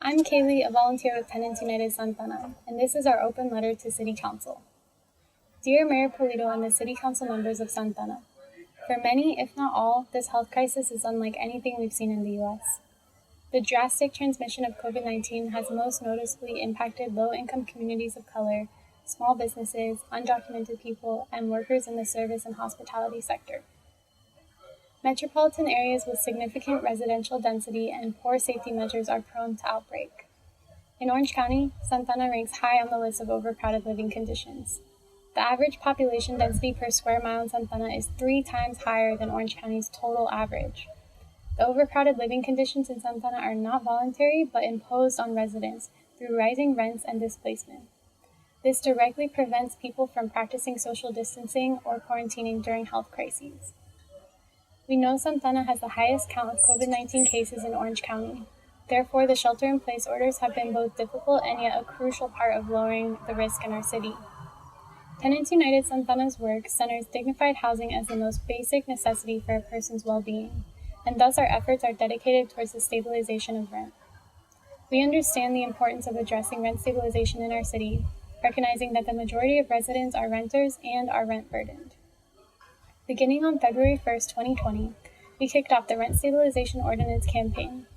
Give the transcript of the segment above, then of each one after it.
I'm Kaylee, a volunteer with Tenants United Santa Ana, and this is our open letter to City Council. Dear Mayor Polito and the City Council members of Santa Ana, for many, if not all, this health crisis is unlike anything we've seen in the U.S. The drastic transmission of COVID-19 has most noticeably impacted low-income communities of color, small businesses, undocumented people, and workers in the service and hospitality sector. Metropolitan areas with significant residential density and poor safety measures are prone to outbreak. In Orange County, Santa Ana ranks high on the list of overcrowded living conditions. The average population density per square mile in Santa Ana is 3 times higher than Orange County's total average. The overcrowded living conditions in Santa Ana are not voluntary, but imposed on residents through rising rents and displacement. This directly prevents people from practicing social distancing or quarantining during health crises. We know Santa Ana has the highest count of COVID-19 cases in Orange County. Therefore, the shelter-in-place orders have been both difficult and yet a crucial part of lowering the risk in our city. Tenants United Santa Ana's work centers dignified housing as the most basic necessity for a person's well-being, and thus our efforts are dedicated towards the stabilization of rent. We understand the importance of addressing rent stabilization in our city, recognizing that the majority of residents are renters and are rent-burdened. Beginning on February 1st, 2020, we kicked off the Rent Stabilization Ordinance campaign.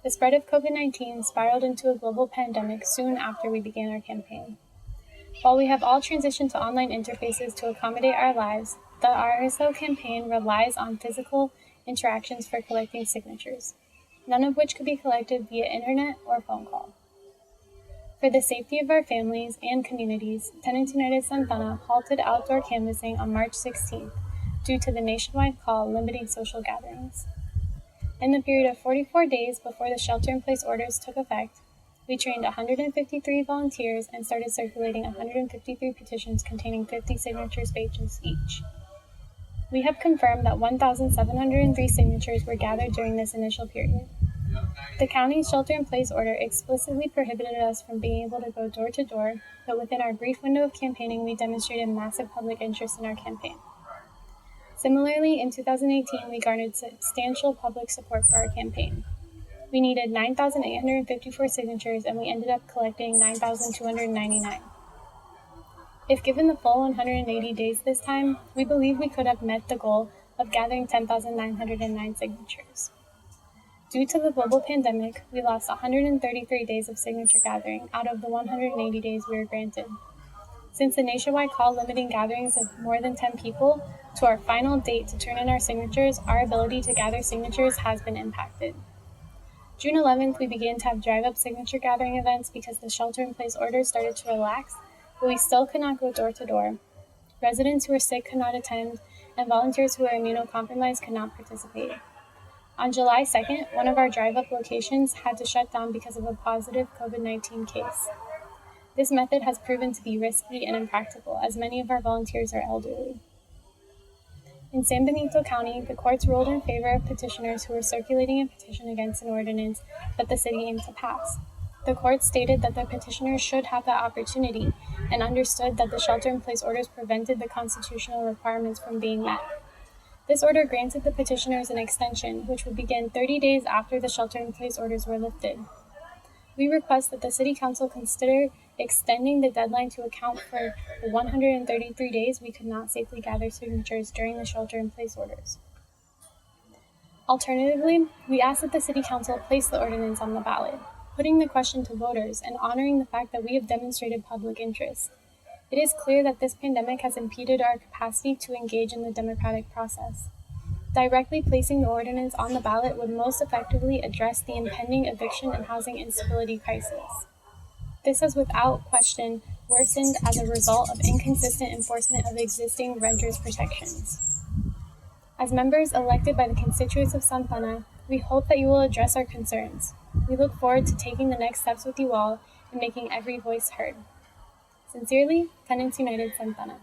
The spread of COVID-19 spiraled into a global pandemic soon after we began our campaign. While we have all transitioned to online interfaces to accommodate our lives, the RSO campaign relies on physical interactions for collecting signatures, none of which could be collected via internet or phone call. For the safety of our families and communities, Tenants United Santa Ana halted outdoor canvassing on March 16th due to the nationwide call limiting social gatherings. In the period of 44 days before the shelter-in-place orders took effect, we trained 153 volunteers and started circulating 153 petitions containing 50 signatures pages each. We have confirmed that 1,703 signatures were gathered during this initial period. The county's shelter-in-place order explicitly prohibited us from being able to go door to door, but within our brief window of campaigning, we demonstrated massive public interest in our campaign. Similarly, in 2018, we garnered substantial public support for our campaign. We needed 9,854 signatures, and we ended up collecting 9,299. If given the full 180 days this time, we believe we could have met the goal of gathering 10,909 signatures. Due to the global pandemic, we lost 133 days of signature gathering out of the 180 days we were granted. Since the nationwide call limiting gatherings of more than 10 people to our final date to turn in our signatures, our ability to gather signatures has been impacted. June 11th, we began to have drive-up signature gathering events because the shelter-in-place orders started to relax, but we still could not go door to door. Residents who were sick could not attend, and volunteers who were immunocompromised could not participate. On July 2nd, one of our drive-up locations had to shut down because of a positive COVID-19 case. This method has proven to be risky and impractical, as many of our volunteers are elderly. In San Benito County, the courts ruled in favor of petitioners who were circulating a petition against an ordinance that the city aimed to pass. The court stated that the petitioners should have that opportunity and understood that the shelter-in-place orders prevented the constitutional requirements from being met. This order granted the petitioners an extension, which would begin 30 days after the shelter-in-place orders were lifted. We request that the City Council consider extending the deadline to account for the 133 days we could not safely gather signatures during the shelter-in-place orders. Alternatively, we ask that the City Council place the ordinance on the ballot, putting the question to voters and honoring the fact that we have demonstrated public interest. It is clear that this pandemic has impeded our capacity to engage in the democratic process. Directly placing the ordinance on the ballot would most effectively address the impending eviction and housing instability crisis. This has without question worsened as a result of inconsistent enforcement of existing renters' protections. As members elected by the constituents of Santa Ana, we hope that you will address our concerns. We look forward to taking the next steps with you all and making every voice heard. Sincerely, Tenants United Santa Ana.